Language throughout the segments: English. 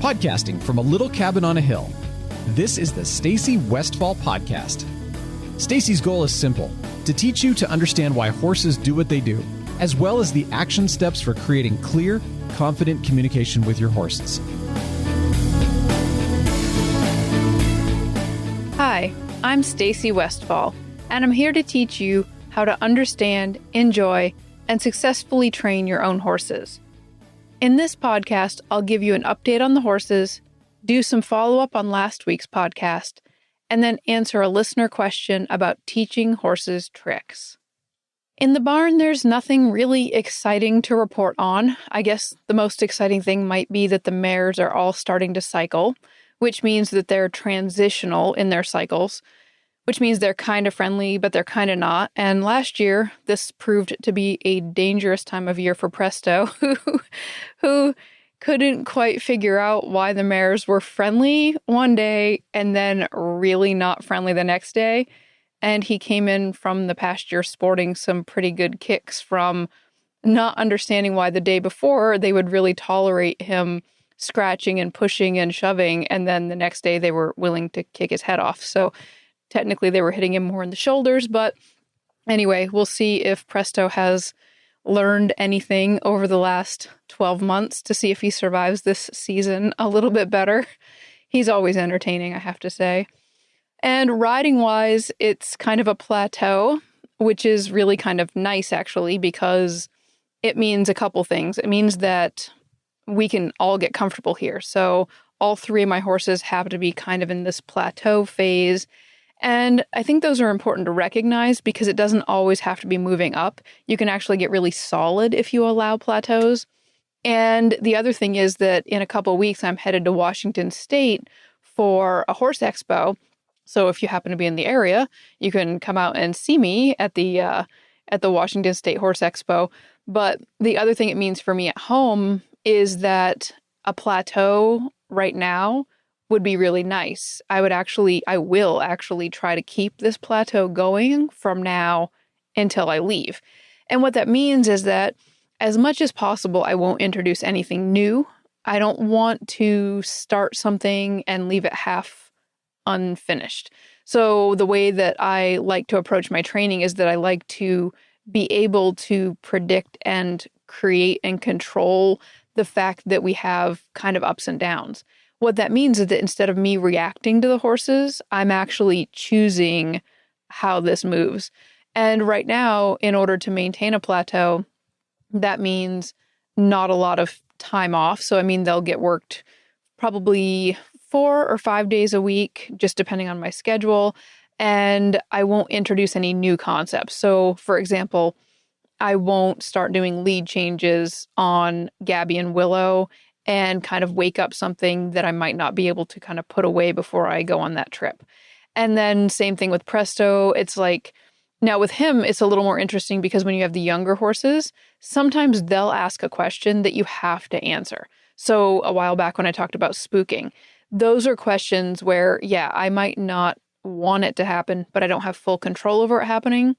Podcasting from a little cabin on a hill, this is the Stacy Westfall Podcast. Stacy's goal is simple: to teach you to understand why horses do what they do, as well as the action steps for creating clear, confident communication with your horses. Hi, I'm Stacy Westfall, and I'm here to teach you how to understand, enjoy, and successfully train your own horses. In this podcast, I'll give you an update on the horses, do some follow-up on last week's podcast, and then answer a listener question about teaching horses tricks. In the barn, there's nothing really exciting to report on. I guess the most exciting thing might be that the mares are all starting to cycle, which means that they're transitional in their cycles, which means they're kind of friendly, but they're kind of not. And last year, this proved to be a dangerous time of year for Presto, who couldn't quite figure out why the mares were friendly one day and then really not friendly the next day. And he came in from the pasture sporting some pretty good kicks from not understanding why the day before they would really tolerate him scratching and pushing and shoving, and then the next day they were willing to kick his head off. So technically, they were hitting him more in the shoulders, but anyway, we'll see if Presto has learned anything over the last 12 months to see if he survives this season a little bit better. He's always entertaining, I have to say. And riding-wise, it's kind of a plateau, which is really kind of nice, actually, because it means a couple things. It means that we can all get comfortable here. So all three of my horses have to be kind of in this plateau phase. And I think those are important to recognize because it doesn't always have to be moving up. You can actually get really solid if you allow plateaus. And the other thing is that in a couple of weeks, I'm headed to Washington State for a horse expo. So if you happen to be in the area, you can come out and see me at the Washington State Horse Expo. But the other thing it means for me at home is that a plateau right now would be really nice. I will actually try to keep this plateau going from now until I leave. And what that means is that as much as possible, I won't introduce anything new. I don't want to start something and leave it half unfinished. So the way that I like to approach my training is that I like to be able to predict and create and control the fact that we have kind of ups and downs. What that means is that instead of me reacting to the horses, I'm actually choosing how this moves. And right now, in order to maintain a plateau, that means not a lot of time off. So, I mean, they'll get worked probably 4 or 5 days a week, just depending on my schedule. And I won't introduce any new concepts. So, for example, I won't start doing lead changes on Gabby and Willow and kind of wake up something that I might not be able to kind of put away before I go on that trip. And then same thing with Presto. It's like, now with him, it's a little more interesting because when you have the younger horses, sometimes they'll ask a question that you have to answer. So a while back when I talked about spooking, those are questions where, yeah, I might not want it to happen, but I don't have full control over it happening.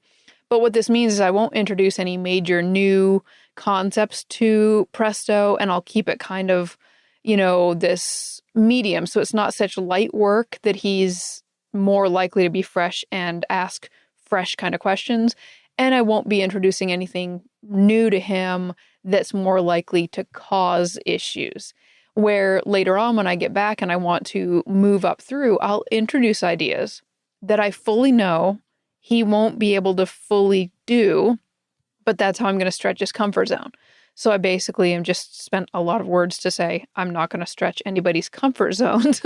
But what this means is I won't introduce any major new concepts to Presto, and I'll keep it kind of, this medium. So it's not such light work that he's more likely to be fresh and ask fresh kind of questions. And I won't be introducing anything new to him that's more likely to cause issues. Where later on when I get back and I want to move up through, I'll introduce ideas that I fully know he won't be able to fully do, but that's how I'm going to stretch his comfort zone. So I basically am just spent a lot of words to say I'm not going to stretch anybody's comfort zones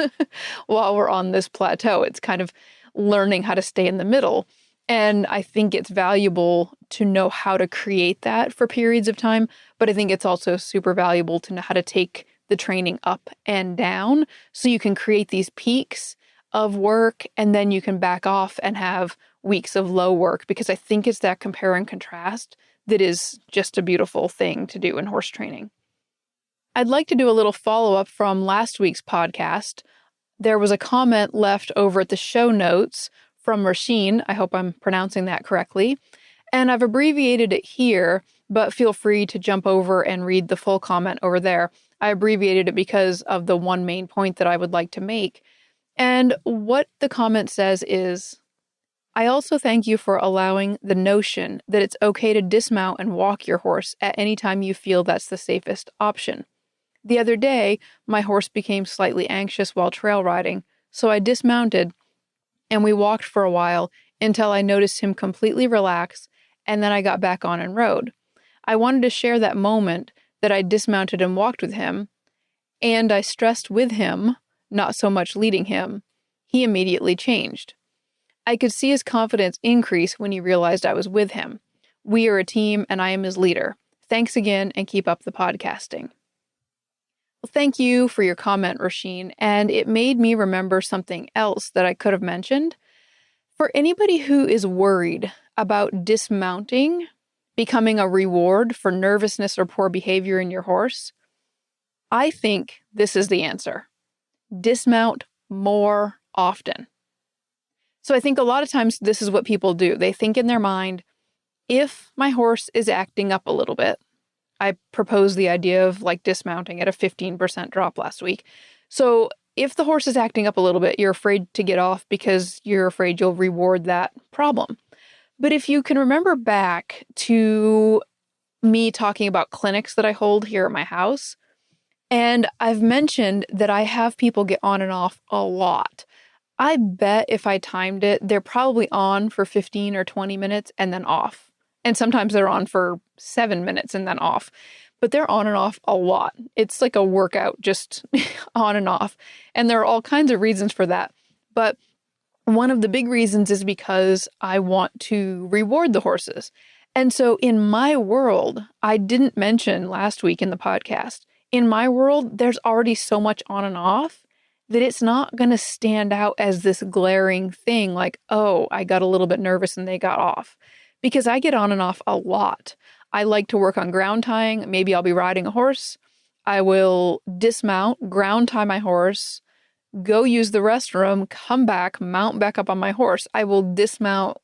while we're on this plateau. It's kind of learning how to stay in the middle. And I think it's valuable to know how to create that for periods of time, but I think it's also super valuable to know how to take the training up and down so you can create these peaks of work and then you can back off and have weeks of low work, because I think it's that compare and contrast that is just a beautiful thing to do in horse training. I'd like to do a little follow-up from last week's podcast. There was a comment left over at the show notes from Rasheen. I hope I'm pronouncing that correctly. And I've abbreviated it here, but feel free to jump over and read the full comment over there. I abbreviated it because of the one main point that I would like to make. And what the comment says is, I also thank you for allowing the notion that it's okay to dismount and walk your horse at any time you feel that's the safest option. The other day, my horse became slightly anxious while trail riding, so I dismounted and we walked for a while until I noticed him completely relax, and then I got back on and rode. I wanted to share that moment that I dismounted and walked with him, and I stressed with him, not so much leading him. He immediately changed. I could see his confidence increase when he realized I was with him. We are a team, and I am his leader. Thanks again, and keep up the podcasting. Well, thank you for your comment, Rasheen, and it made me remember something else that I could have mentioned. For anybody who is worried about dismounting becoming a reward for nervousness or poor behavior in your horse, I think this is the answer. Dismount more often. So I think a lot of times this is what people do. They think in their mind, if my horse is acting up a little bit, I proposed the idea of like dismounting at a 15% drop last week. So if the horse is acting up a little bit, you're afraid to get off because you're afraid you'll reward that problem. But if you can remember back to me talking about clinics that I hold here at my house, and I've mentioned that I have people get on and off a lot. I bet if I timed it, they're probably on for 15 or 20 minutes and then off. And sometimes they're on for 7 minutes and then off. But they're on and off a lot. It's like a workout, just on and off. And there are all kinds of reasons for that. But one of the big reasons is because I want to reward the horses. And so in my world, I didn't mention last week in the podcast, in my world, there's already so much on and off that it's not going to stand out as this glaring thing like, oh, I got a little bit nervous and they got off. Because I get on and off a lot. I like to work on ground tying. Maybe I'll be riding a horse. I will dismount, ground tie my horse, go use the restroom, come back, mount back up on my horse. I will dismount,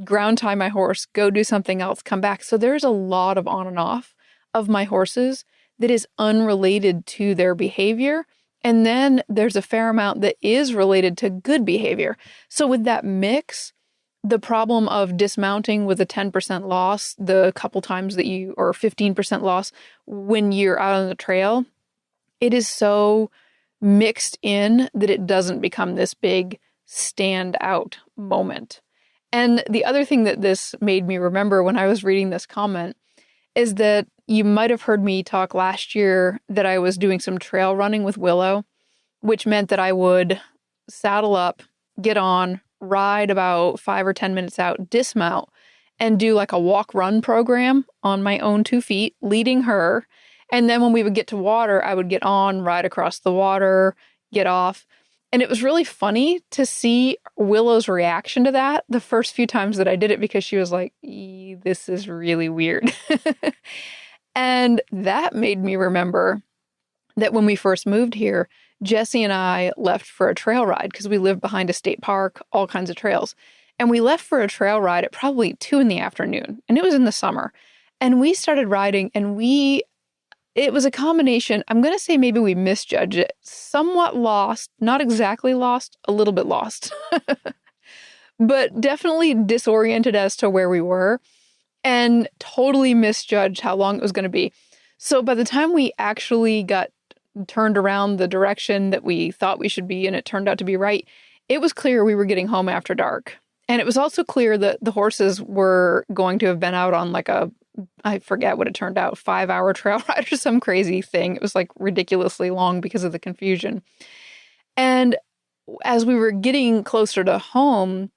ground tie my horse, go do something else, come back. So there's a lot of on and off of my horses that is unrelated to their behavior. And then there's a fair amount that is related to good behavior. So with that mix, the problem of dismounting with a 10% loss, the couple times that or 15% loss when you're out on the trail, it is so mixed in that it doesn't become this big standout moment. And the other thing that this made me remember when I was reading this comment is that you might have heard me talk last year that I was doing some trail running with Willow, which meant that I would saddle up, get on, ride about 5 or 10 minutes out, dismount, and do like a walk-run program on my own 2 feet, leading her. And then when we would get to water, I would get on, ride across the water, get off. And it was really funny to see Willow's reaction to that the first few times that I did it, because she was like, this is really weird. And that made me remember that when we first moved here, Jesse and I left for a trail ride because we lived behind a state park, all kinds of trails. And we left for a trail ride at probably 2 p.m. And it was in the summer. And we started riding and it was a combination. I'm going to say maybe we misjudged it. Somewhat lost, not exactly lost, a little bit lost. But definitely disoriented as to where we were and totally misjudged how long it was going to be. So by the time we actually got turned around the direction that we thought we should be, and it turned out to be right, it was clear we were getting home after dark. And it was also clear that the horses were going to have been out on like I forget what it turned out, 5-hour trail ride or some crazy thing. It was like ridiculously long because of the confusion. And as we were getting closer to home,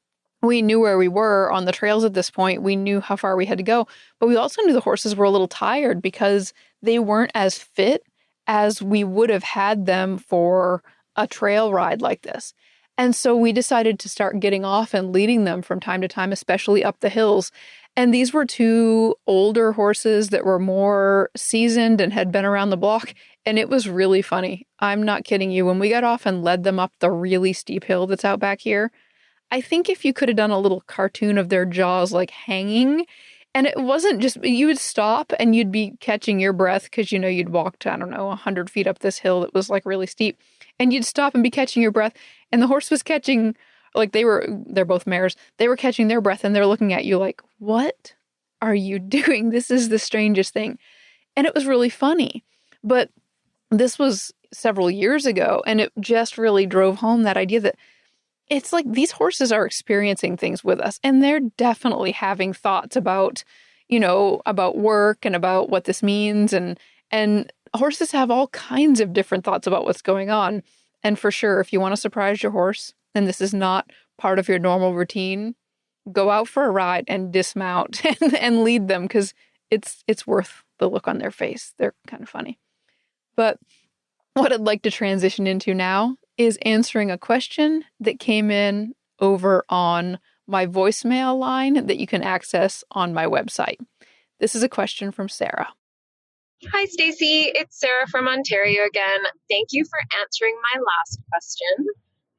we knew where we were on the trails at this point. We knew how far we had to go. But we also knew the horses were a little tired because they weren't as fit as we would have had them for a trail ride like this. And so we decided to start getting off and leading them from time to time, especially up the hills. And these were 2 older horses that were more seasoned and had been around the block. And it was really funny. I'm not kidding you. When we got off and led them up the really steep hill that's out back here, I think if you could have done a little cartoon of their jaws like hanging, and it wasn't just, you would stop and you'd be catching your breath because, you'd walked, I don't know, 100 feet up this hill that was like really steep, and you'd stop and be catching your breath, and the horse was catching, like they're both mares, they were catching their breath and they're looking at you like, what are you doing? This is the strangest thing. And it was really funny. But this was several years ago, and it just really drove home that idea that it's like these horses are experiencing things with us, and they're definitely having thoughts about, about work and about what this means. And horses have all kinds of different thoughts about what's going on. And for sure, if you want to surprise your horse, and this is not part of your normal routine, go out for a ride and dismount and lead them, because it's worth the look on their face. They're kind of funny. But what I'd like to transition into now is answering a question that came in over on my voicemail line that you can access on my website. This is a question from Sarah. Hi, Stacy. It's Sarah from Ontario again. Thank you for answering my last question.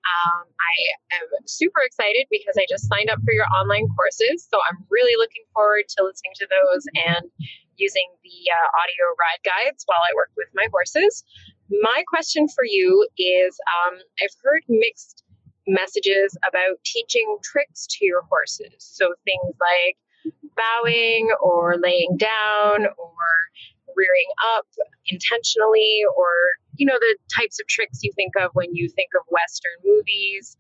I am super excited because I just signed up for your online courses, so I'm really looking forward to listening to those and using the audio ride guides while I work with my horses. My question for you is, I've heard mixed messages about teaching tricks to your horses. So things like bowing or laying down or rearing up intentionally, or, the types of tricks you think of when you think of Western movies.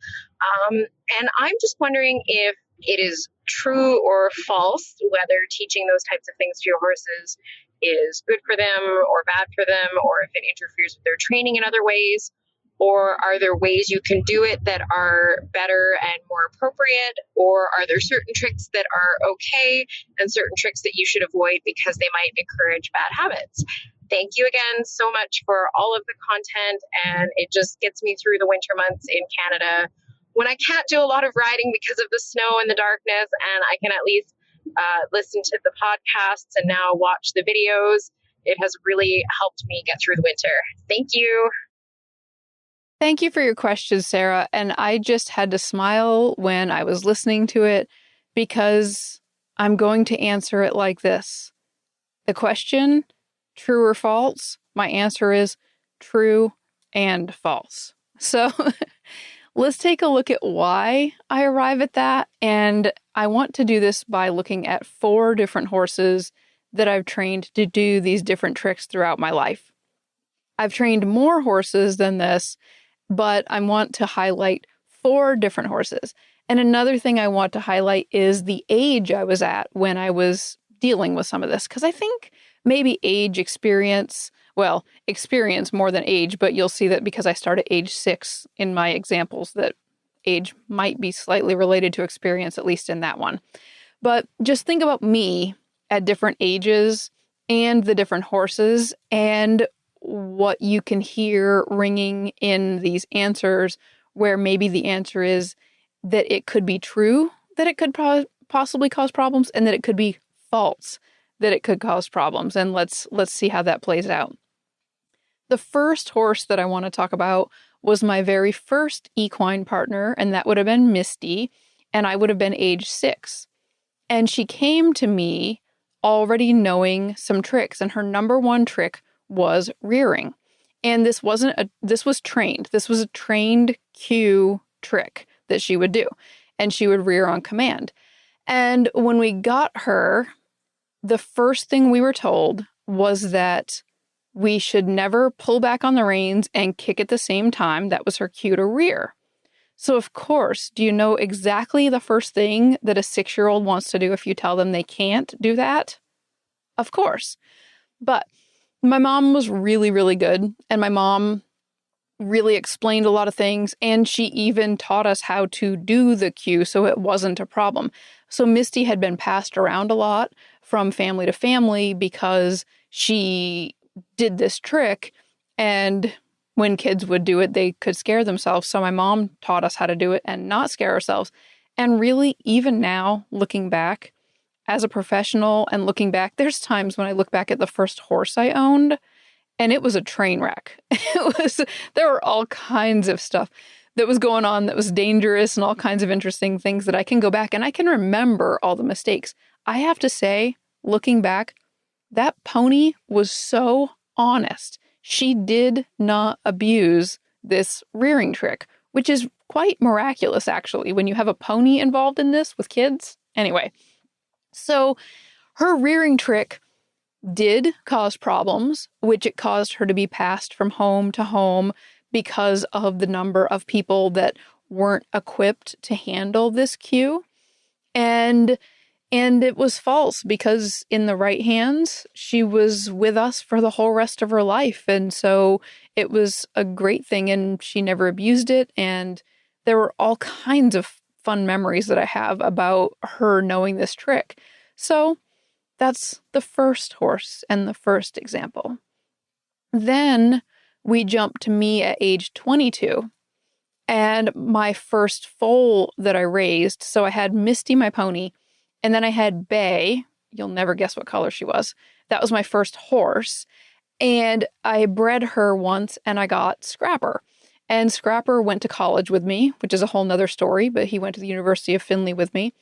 And I'm just wondering if it is true or false, whether teaching those types of things to your horses is good for them or bad for them, or if it interferes with their training in other ways, or are there ways you can do it that are better and more appropriate, or are there certain tricks that are okay and certain tricks that you should avoid because they might encourage bad habits? Thank you again so much for all of the content, and it just gets me through the winter months in Canada when I can't do a lot of riding because of the snow and the darkness, and I can at least listen to the podcasts and now watch the videos. It has really helped me get through the winter. Thank you. Thank you for your question, Sarah. And I just had to smile when I was listening to it, because I'm going to answer it like this. The question, true or false? My answer is true and false. So let's take a look at why I arrive at that. And I want to do this by looking at 4 different horses that I've trained to do these different tricks throughout my life. I've trained more horses than this, but I want to highlight 4 different horses. And another thing I want to highlight is the age I was at when I was dealing with some of this, because I think maybe experience more than age, but you'll see that because I start at age 6 in my examples, that age might be slightly related to experience, at least in that one. But just think about me at different ages and the different horses, and what you can hear ringing in these answers, where maybe the answer is that it could be true that it could possibly cause problems, and that it could be false that it could cause problems. And let's see how that plays out. The first horse that I want to talk about was my very first equine partner, and that would have been Misty, and I would have been age 6. And she came to me already knowing some tricks, and her number one trick was rearing. And this was trained. This was a trained cue trick that she would do, and she would rear on command. And when we got her, the first thing we were told was that we should never pull back on the reins and kick at the same time. That was her cue to rear. So of course, do you know exactly the first thing that a 6-year-old wants to do if you tell them they can't do that? Of course. But my mom was really, really good, and my mom really explained a lot of things, and she even taught us how to do the cue, so it wasn't a problem. So Misty had been passed around a lot from family to family because she did this trick, and when kids would do it, they could scare themselves. So my mom taught us how to do it and not scare ourselves. And really, even now, looking back as a professional and looking back, there's times when I look back at the first horse I owned, and it was a train wreck. There were all kinds of stuff that was going on that was dangerous and all kinds of interesting things that I can go back and I can remember all the mistakes. I have to say, looking back, that pony was so honest. She did not abuse this rearing trick, which is quite miraculous, actually, when you have a pony involved in this with kids. Anyway, so her rearing trick did cause problems, which it caused her to be passed from home to home because of the number of people that weren't equipped to handle this cue. And it was false because in the right hands, she was with us for the whole rest of her life. And so it was a great thing and she never abused it. And there were all kinds of fun memories that I have about her knowing this trick. So that's the first horse and the first example. Then we jump to me at age 22 and my first foal that I raised. So I had Misty, my pony, and then I had Bay. You'll never guess what color she was. That was my first horse. And I bred her once and I got Scrapper. And Scrapper went to college with me, which is a whole nother story, but he went to the University of Findlay with me.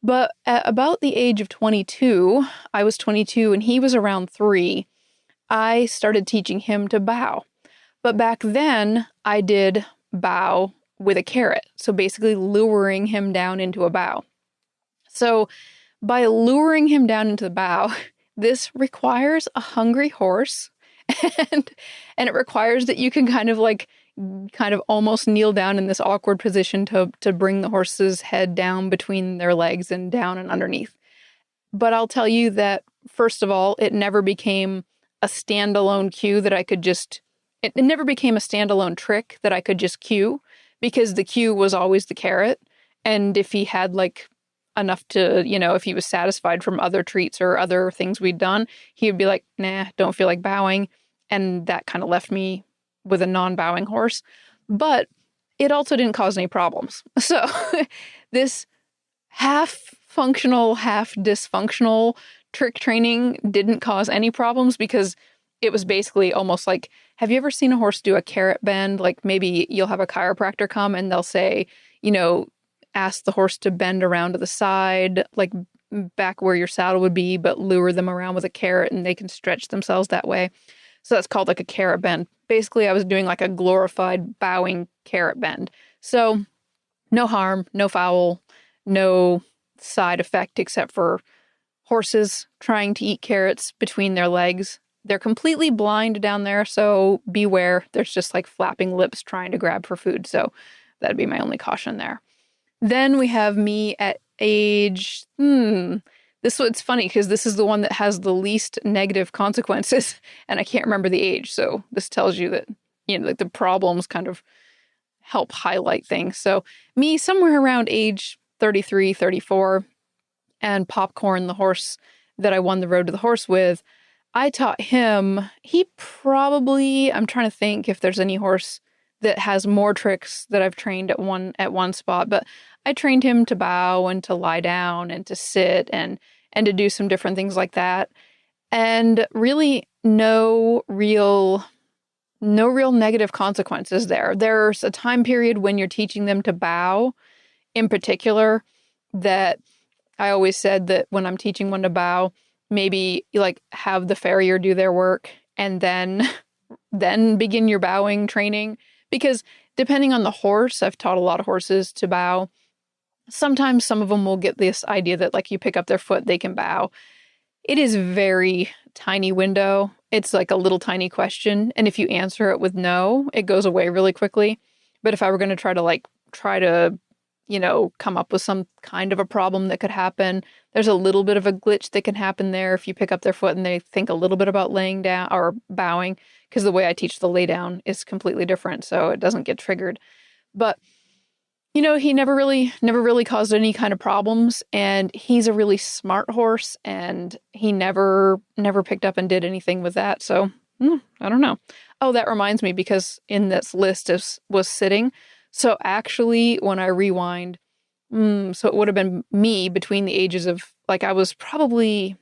But at about the age of 22, I was 22 and he was around 3, I started teaching him to bow. But back then, I did bow with a carrot. So basically luring him down into a bow. So by luring him down into the bow, this requires a hungry horse and it requires that you can kind of almost kneel down in this awkward position to bring the horse's head down between their legs and down and underneath. But I'll tell you that, first of all, it never became a standalone cue that I could just, it never became a standalone trick that I could just cue because the cue was always the carrot. And if he had enough to, if he was satisfied from other treats or other things we'd done, he would be like, nah, don't feel like bowing. And that kind of left me with a non-bowing horse. But it also didn't cause any problems. So this half functional, half dysfunctional trick training didn't cause any problems because it was basically almost like, have you ever seen a horse do a carrot bend? Like maybe you'll have a chiropractor come and they'll say, ask the horse to bend around to the side, like back where your saddle would be, but lure them around with a carrot and they can stretch themselves that way. So that's called like a carrot bend. Basically, I was doing like a glorified bowing carrot bend. So no harm, no foul, no side effect except for horses trying to eat carrots between their legs. They're completely blind down there, so beware. There's just like flapping lips trying to grab for food. So that'd be my only caution there. Then we have me at age, it's funny because this is the one that has the least negative consequences and I can't remember the age. So this tells you that, the problems kind of help highlight things. So me somewhere around age 33, 34 and Popcorn, the horse that I won the Road to the Horse with, I taught him, I'm trying to think if there's any horse that has more tricks that I've trained at one spot, but I trained him to bow and to lie down and to sit and to do some different things like that. And really no real negative consequences there. There's a time period when you're teaching them to bow in particular that I always said that when I'm teaching one to bow, maybe have the farrier do their work and then begin your bowing training. Because depending on the horse, I've taught a lot of horses to bow. Sometimes some of them will get this idea that you pick up their foot, they can bow. It is very tiny window. It's like a little tiny question. And if you answer it with no, it goes away really quickly. But if I were going to try to come up with some kind of a problem that could happen, there's a little bit of a glitch that can happen there if you pick up their foot and they think a little bit about laying down or bowing, because the way I teach the lay down is completely different, so it doesn't get triggered. But he never really caused any kind of problems, and he's a really smart horse, and he never picked up and did anything with that. So I don't know. Oh, that reminds me, because in this list was sitting. So actually, when I rewind, so it would have been me between the ages of, I was probably,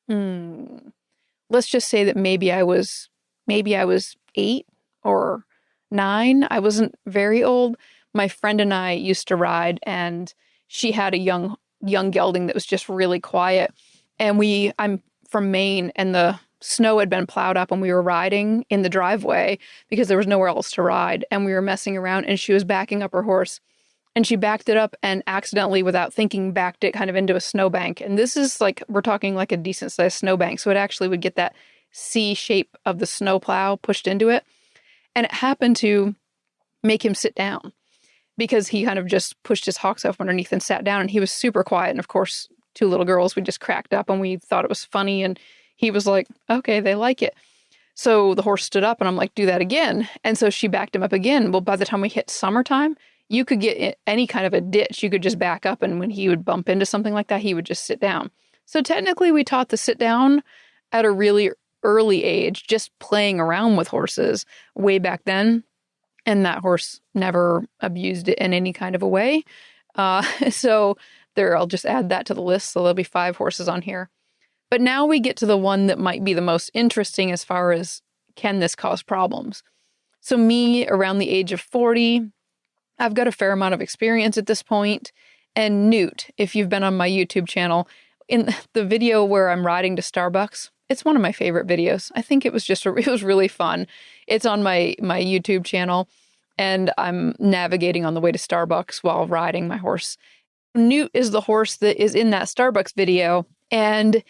let's just say that maybe I was 8 or 9. I wasn't very old. My friend and I used to ride, and she had a young gelding that was just really quiet. And I'm from Maine, and the snow had been plowed up, and we were riding in the driveway because there was nowhere else to ride. And we were messing around, and she was backing up her horse. And she backed it up and accidentally, without thinking, backed it kind of into a snowbank. And this is like, we're talking like a decent sized snowbank. So it actually would get that C shape of the snowplow pushed into it. And it happened to make him sit down because he kind of just pushed his hocks up underneath and sat down. And he was super quiet. And of course, 2 little girls, we just cracked up and we thought it was funny. And he was like, okay, they like it. So the horse stood up and I'm like, do that again. And so she backed him up again. Well, by the time we hit summertime, you could get any kind of a ditch. You could just back up, and when he would bump into something like that, he would just sit down. So technically, we taught the sit down at a really early age, just playing around with horses way back then. And that horse never abused it in any kind of a way. So there, I'll just add that to the list. So there'll be 5 horses on here. But now we get to the one that might be the most interesting as far as, can this cause problems? So me, around the age of 40, I've got a fair amount of experience at this point. And Newt, if you've been on my YouTube channel, in the video where I'm riding to Starbucks, it's one of my favorite videos. I think it was really fun. It's on my YouTube channel, and I'm navigating on the way to Starbucks while riding my horse. Newt is the horse that is in that Starbucks video. And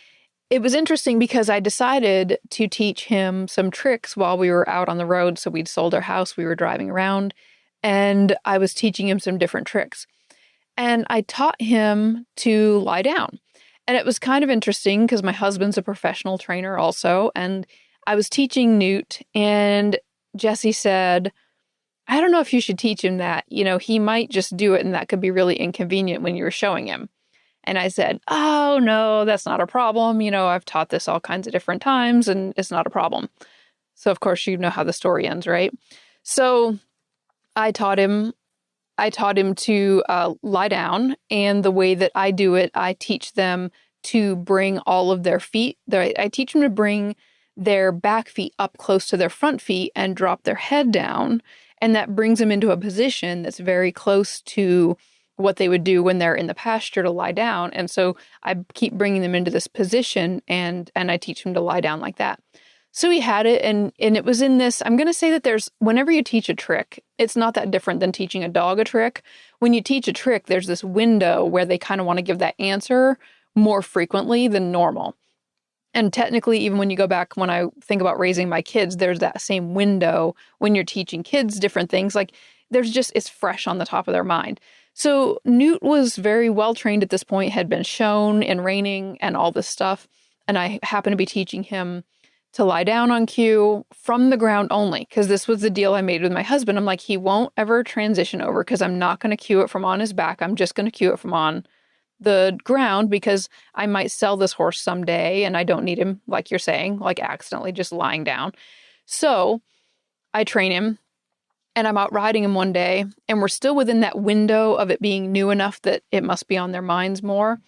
it was interesting because I decided to teach him some tricks while we were out on the road. So we'd sold our house, we were driving around, and I was teaching him some different tricks. And I taught him to lie down. And it was kind of interesting because my husband's a professional trainer also. And I was teaching Newt, and Jesse said, I don't know if you should teach him that. You know, he might just do it, and that could be really inconvenient when you were showing him. And I said, oh, no, that's not a problem. You know, I've taught this all kinds of different times, and it's not a problem. So, of course, you know how the story ends, right? So I taught him to lie down, and the way that I do it, I teach them to bring all of their feet. I teach them to bring their back feet up close to their front feet and drop their head down, and that brings them into a position that's very close to what they would do when they're in the pasture to lie down. And so I keep bringing them into this position, and I teach them to lie down like that. So he had it, and it was in this, I'm going to say that whenever you teach a trick, it's not that different than teaching a dog a trick. When you teach a trick, there's this window where they kind of want to give that answer more frequently than normal. And technically, even when you go back, when I think about raising my kids, there's that same window when you're teaching kids different things. Like it's fresh on the top of their mind. So Newt was very well trained at this point, had been shown in reining and all this stuff. And I happened to be teaching him to lie down on cue from the ground only, because this was the deal I made with my husband. I'm like, he won't ever transition over because I'm not going to cue it from on his back. I'm just going to cue it from on the ground because I might sell this horse someday and I don't need him, like you're saying, like accidentally just lying down. So I train him, and I'm out riding him one day, and we're still within that window of it being new enough that it must be on their minds more.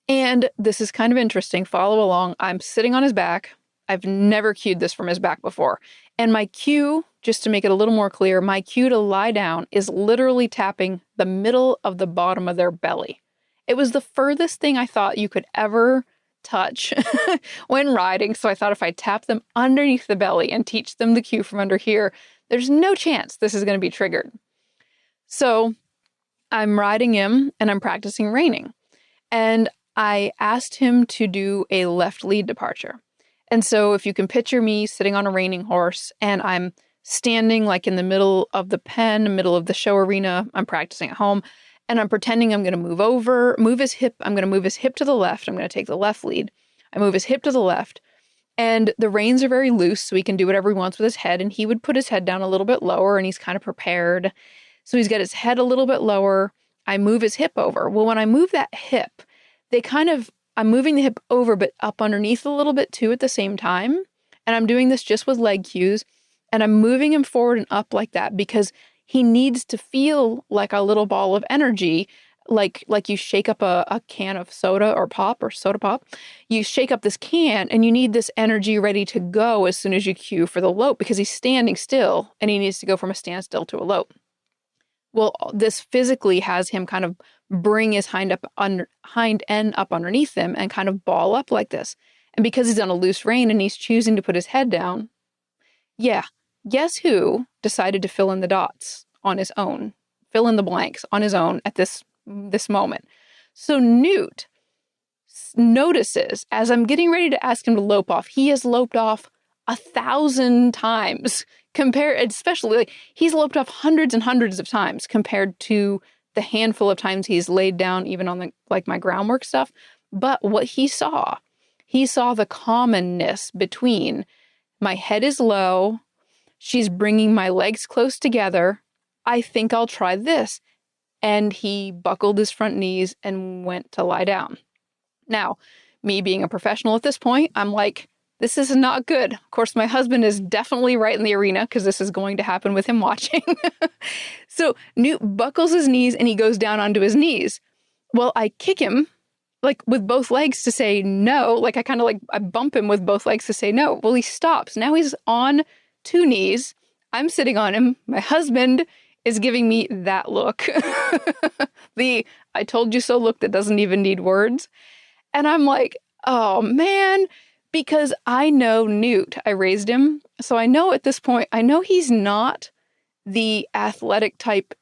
And this is kind of interesting. Follow along. I'm sitting on his back. I've never cued this from his back before. And my cue, just to make it a little more clear, my cue to lie down is literally tapping the middle of the bottom of their belly. It was the furthest thing I thought you could ever touch when riding. So I thought if I tap them underneath the belly and teach them the cue from under here, there's no chance this is going to be triggered. So I'm riding him and I'm practicing reining. And I asked him to do a left lead departure. And so if you can picture me sitting on a reining horse and I'm standing like in the middle of the pen, middle of the show arena, I'm practicing at home, and I'm pretending I'm going to move his hip. I'm going to move his hip to the left. I'm going to take the left lead. I move his hip to the left, and the reins are very loose, so he can do whatever he wants with his head. And he would put his head down a little bit lower, and he's kind of prepared. So he's got his head a little bit lower. I move his hip over. Well, when I move that hip, I'm moving the hip over, but up underneath a little bit too at the same time. And I'm doing this just with leg cues. And I'm moving him forward and up like that because he needs to feel like a little ball of energy like you shake up a can of soda or pop or soda pop. You shake up this can and you need this energy ready to go as soon as you cue for the lope because he's standing still and he needs to go from a standstill to a lope. Well, this physically has him kind of bring his hind end up underneath him and kind of ball up like this. And because he's on a loose rein and he's choosing to put his head down, yeah, guess who decided to fill in the dots on his own, fill in the blanks on his own at this moment. So Newt notices as I'm getting ready to ask him to lope off, he has loped off 1,000 times especially like he's loped off hundreds and hundreds of times compared to the handful of times he's laid down even on my groundwork stuff. But what he saw the commonness between my head is low, she's bringing my legs close together, I think I'll try this. And he buckled his front knees and went to lie down. Now, me being a professional at this point, I'm like, this is not good. Of course, my husband is definitely right in the arena because this is going to happen with him watching. So Newt buckles his knees and he goes down onto his knees. Well, I kick him like with both legs to say no. Like I bump him with both legs to say no. Well, he stops. Now he's on 2 knees. I'm sitting on him. My husband is giving me that look. The I told you so look that doesn't even need words. And I'm like, oh man, because I know Newt. I raised him. So I know at this point, I know he's not the athletic type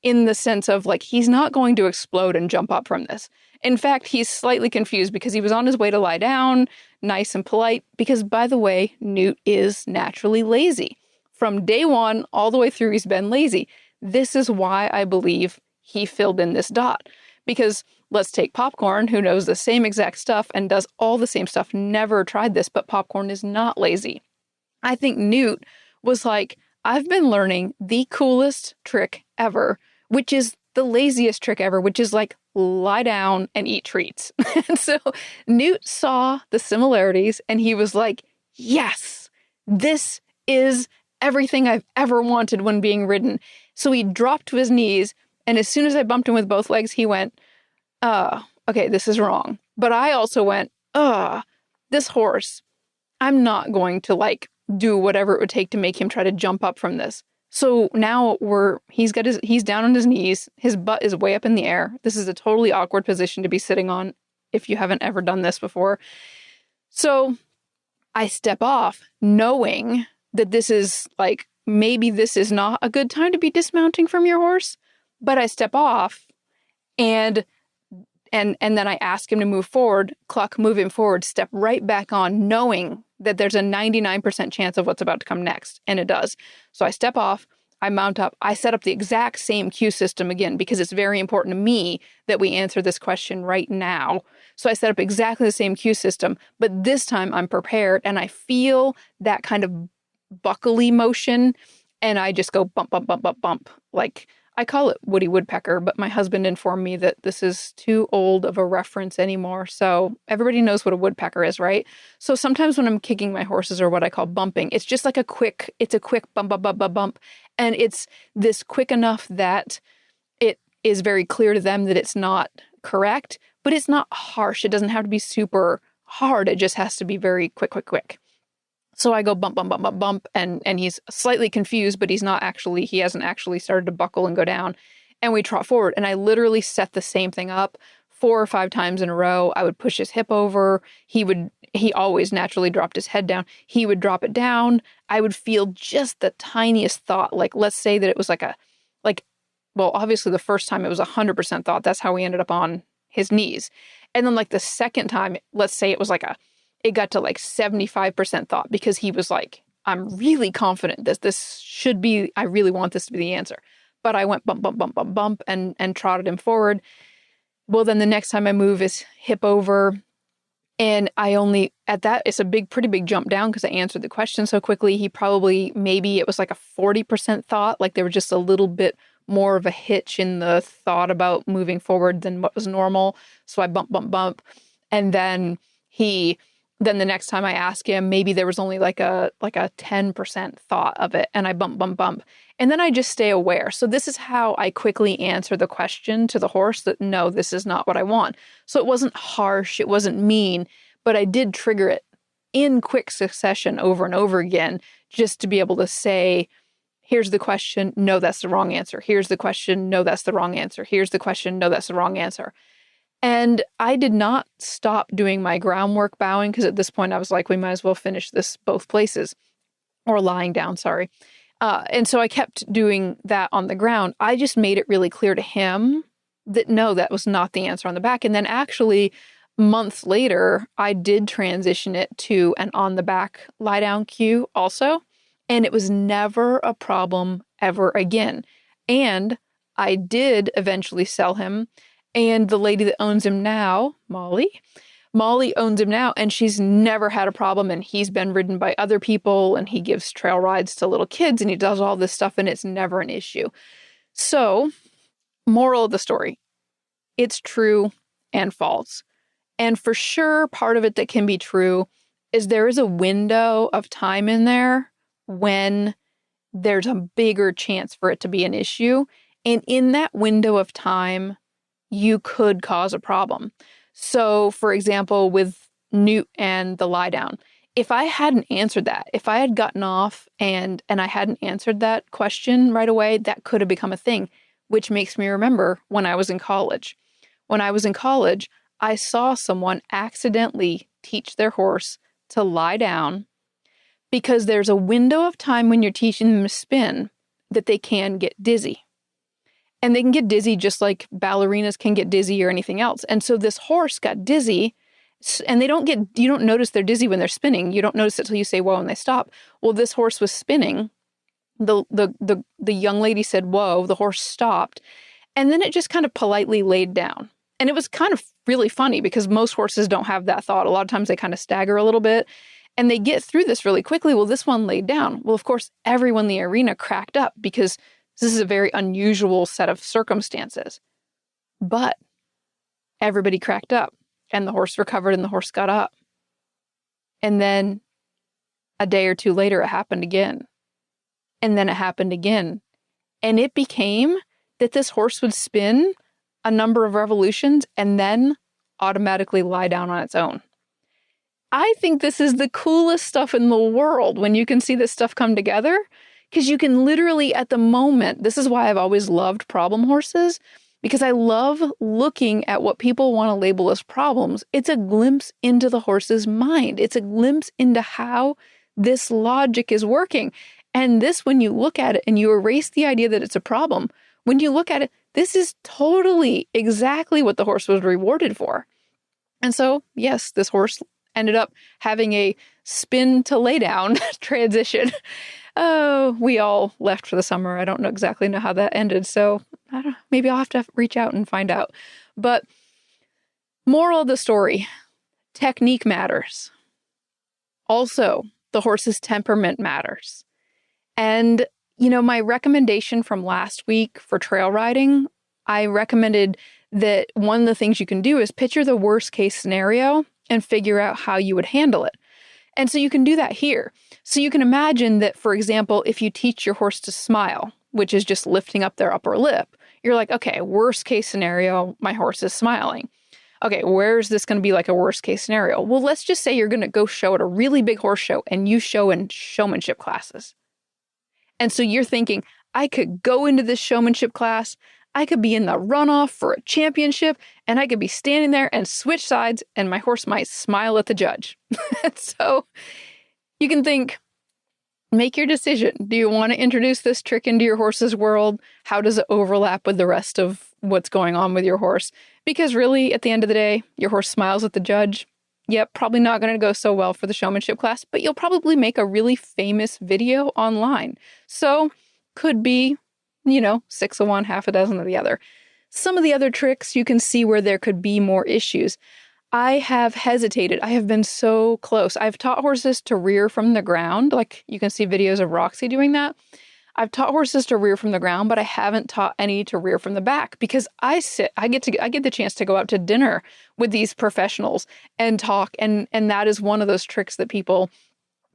in the sense of like, he's not going to explode and jump up from this. In fact, he's slightly confused because he was on his way to lie down, nice and polite, because by the way, Newt is naturally lazy. From day one all the way through, he's been lazy. This is why I believe he filled in this dot. Because let's take Popcorn, who knows the same exact stuff and does all the same stuff, never tried this, but Popcorn is not lazy. I think Newt was like, I've been learning the coolest trick ever, which is the laziest trick ever, which is like lie down and eat treats. And so Newt saw the similarities and he was like, yes, this is everything I've ever wanted when being ridden. So he dropped to his knees, and as soon as I bumped him with both legs, he went, okay, this is wrong. But I also went, this horse, I'm not going to like do whatever it would take to make him try to jump up from this. So now he's down on his knees, his butt is way up in the air. This is a totally awkward position to be sitting on if you haven't ever done this before. So I step off knowing that this is like, maybe this is not a good time to be dismounting from your horse, but I step off and then I ask him to move forward, cluck, move him forward, step right back on, knowing that there's a 99% chance of what's about to come next. And it does. So I step off, I mount up, I set up the exact same cue system again, because it's very important to me that we answer this question right now. So I set up exactly the same cue system, but this time I'm prepared and I feel that kind of buckly motion and I just go bump, bump, bump, bump, bump. Like, I call it Woody Woodpecker, but my husband informed me that this is too old of a reference anymore. So everybody knows what a woodpecker is, right? So sometimes when I'm kicking my horses or what I call bumping, it's just like a quick bump, bump, bump, bump, bump. And it's this quick enough that it is very clear to them that it's not correct, but it's not harsh. It doesn't have to be super hard. It just has to be very quick, quick, quick. So I go bump, bump, bump, bump, bump, and he's slightly confused, but he hasn't actually started to buckle and go down. And we trot forward, and I literally set the same thing up 4 or 5 times in a row. I would push his hip over. He always naturally dropped his head down. He would drop it down. I would feel just the tiniest thought. Like, let's say that it was well, obviously the first time it was 100% thought. That's how we ended up on his knees. And then like the second time, let's say it was it got to like 75% thought, because he was like, I'm really confident that this should be, I really want this to be the answer. But I went bump, bump, bump, bump, bump and trotted him forward. Well, then the next time I move his hip over, and it's a pretty big jump down because I answered the question so quickly. Maybe it was like a 40% thought, like there was just a little bit more of a hitch in the thought about moving forward than what was normal. So I bump, bump, bump. And then he then the next time I ask him, maybe there was only like a 10% thought of it, and I bump. And then I just stay aware. So this is how I quickly answer the question to the horse that, no, this is not what I want. So it wasn't harsh, it wasn't mean, but I did trigger it in quick succession over and over again, just to be able to say, here's the question, no, that's the wrong answer. Here's the question, no, that's the wrong answer. Here's the question, no, that's the wrong answer. And I did not stop doing my groundwork bowing, because at this point I was like, we might as well finish this both places, or lying down, sorry. And so I kept doing that on the ground. I just made it really clear to him that no, that was not the answer on the back. And then actually months later, I did transition it to an on the back lie down cue also. And it was never a problem ever again. And I did eventually sell him. And the lady that owns him now, Molly owns him now, and she's never had a problem. And he's been ridden by other people, and he gives trail rides to little kids, and he does all this stuff, and it's never an issue. So, moral of the story, it's true and false. And for sure, part of it that can be true is there is a window of time in there when there's a bigger chance for it to be an issue. And in that window of time, you could cause a problem. So, for example, with Newt and the lie down, if I hadn't answered that, if I had gotten off and I hadn't answered that question right away, that could have become a thing, which makes me remember when I was in college. When I was in college, I saw someone accidentally teach their horse to lie down because there's a window of time when you're teaching them to spin that they can get dizzy. And they can get dizzy just like ballerinas can get dizzy or anything else. And so this horse got dizzy, and you don't notice they're dizzy when they're spinning. You don't notice it till you say, whoa, and they stop. Well, this horse was spinning. The young lady said, whoa, the horse stopped. And then it just kind of politely laid down. And it was kind of really funny because most horses don't have that thought. A lot of times they kind of stagger a little bit and they get through this really quickly. Well, this one laid down. Well, of course, everyone in the arena cracked up because this is a very unusual set of circumstances. But everybody cracked up, and the horse recovered, and the horse got up. And then a day or two later, it happened again. And then it happened again. And it became that this horse would spin a number of revolutions and then automatically lie down on its own. I think this is the coolest stuff in the world when you can see this stuff come together. Because you can literally, at the moment, this is why I've always loved problem horses, because I love looking at what people want to label as problems. It's a glimpse into the horse's mind. It's a glimpse into how this logic is working. And this, when you look at it and you erase the idea that it's a problem, when you look at it, this is totally exactly what the horse was rewarded for. And so, yes, this horse ended up having a spin to lay down transition. Oh, we all left for the summer. I don't exactly know how that ended. So maybe I'll have to reach out and find out. But moral of the story, technique matters. Also, the horse's temperament matters. And, my recommendation from last week for trail riding, I recommended that one of the things you can do is picture the worst case scenario and figure out how you would handle it. And so you can do that here. So you can imagine that, for example, if you teach your horse to smile, which is just lifting up their upper lip, you're like, okay, worst case scenario, my horse is smiling. Okay, where is this going to be like a worst case scenario? Well, let's just say you're going to go show at a really big horse show and you show in showmanship classes. And so you're thinking, I could go into this showmanship class, I could be in the runoff for a championship, and I could be standing there and switch sides, and my horse might smile at the judge. So you can think, make your decision. Do you want to introduce this trick into your horse's world? How does it overlap with the rest of what's going on with your horse? Because really, at the end of the day, your horse smiles at the judge. Yep, probably not going to go so well for the showmanship class, but you'll probably make a really famous video online. So could be 6 of one, half a dozen of the other. Some of the other tricks you can see where there could be more issues. I have hesitated. I have been so close. I've taught horses to rear from the ground. Like you can see videos of Roxy doing that. I've taught horses to rear from the ground, but I haven't taught any to rear from the back because I get the chance to go out to dinner with these professionals and talk. And that is one of those tricks that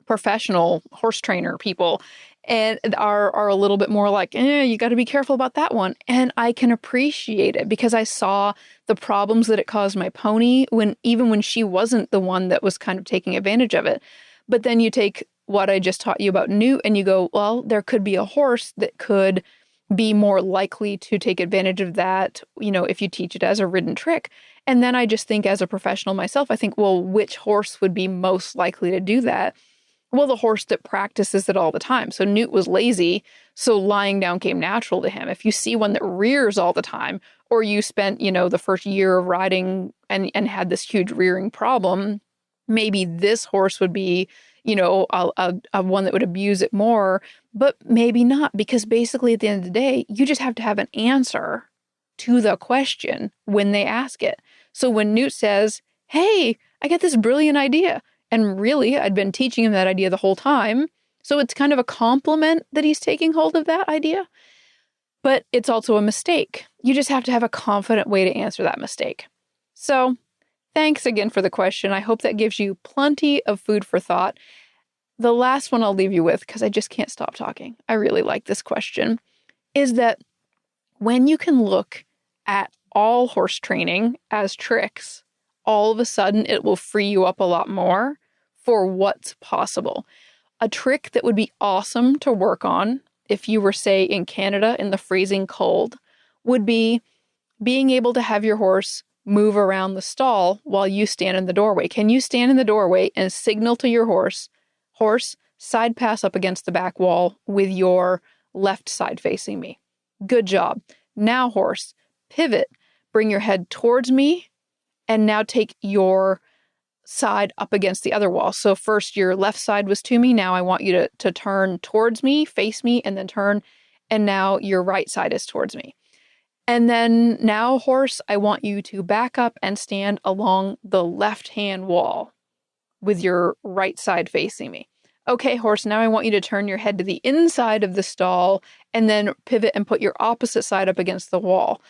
professional horse trainer people and are a little bit more like, you got to be careful about that one. And I can appreciate it because I saw the problems that it caused my pony even when she wasn't the one that was kind of taking advantage of it. But then you take what I just taught you about Newt and you go, well, there could be a horse that could be more likely to take advantage of that, if you teach it as a ridden trick. And then I just think as a professional myself, I think, well, which horse would be most likely to do that? Well, the horse that practices it all the time. So Newt was lazy, so lying down came natural to him. If you see one that rears all the time, or you spent, the first year of riding and had this huge rearing problem, maybe this horse would be, a one that would abuse it more, but maybe not, because basically at the end of the day, you just have to have an answer to the question when they ask it. So when Newt says, hey, I got this brilliant idea, and really, I'd been teaching him that idea the whole time. So it's kind of a compliment that he's taking hold of that idea. But it's also a mistake. You just have to have a confident way to answer that mistake. So thanks again for the question. I hope that gives you plenty of food for thought. The last one I'll leave you with, because I just can't stop talking, I really like this question, is that when you can look at all horse training as tricks, all of a sudden it will free you up a lot more for what's possible. A trick that would be awesome to work on if you were, say, in Canada in the freezing cold would be being able to have your horse move around the stall while you stand in the doorway. Can you stand in the doorway and signal to your horse, side pass up against the back wall with your left side facing me? Good job. Now, horse, pivot, bring your head towards me, and now take your side up against the other wall. So first your left side was to me. Now I want you to turn towards me, face me, and then turn. And now your right side is towards me. And then now, horse, I want you to back up and stand along the left-hand wall with your right side facing me. Okay, horse, now I want you to turn your head to the inside of the stall and then pivot and put your opposite side up against the wall.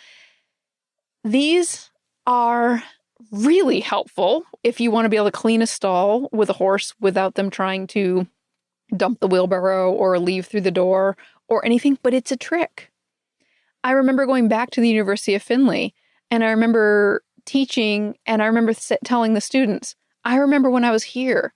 These are really helpful if you want to be able to clean a stall with a horse without them trying to dump the wheelbarrow or leave through the door or anything, but it's a trick. I remember going back to the University of Findlay and I remember teaching and I remember telling the students, I remember when I was here,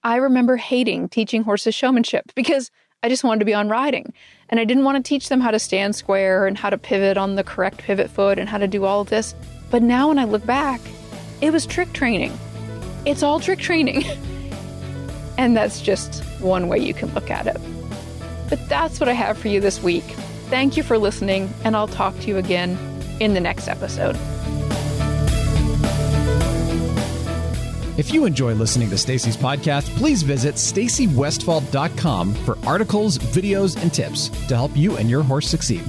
I remember hating teaching horses showmanship because I just wanted to be on riding and I didn't want to teach them how to stand square and how to pivot on the correct pivot foot and how to do all of this. But now when I look back, it was trick training. It's all trick training. And that's just one way you can look at it. But that's what I have for you this week. Thank you for listening, and I'll talk to you again in the next episode. If you enjoy listening to Stacy's podcast, please visit stacywestfall.com for articles, videos, and tips to help you and your horse succeed.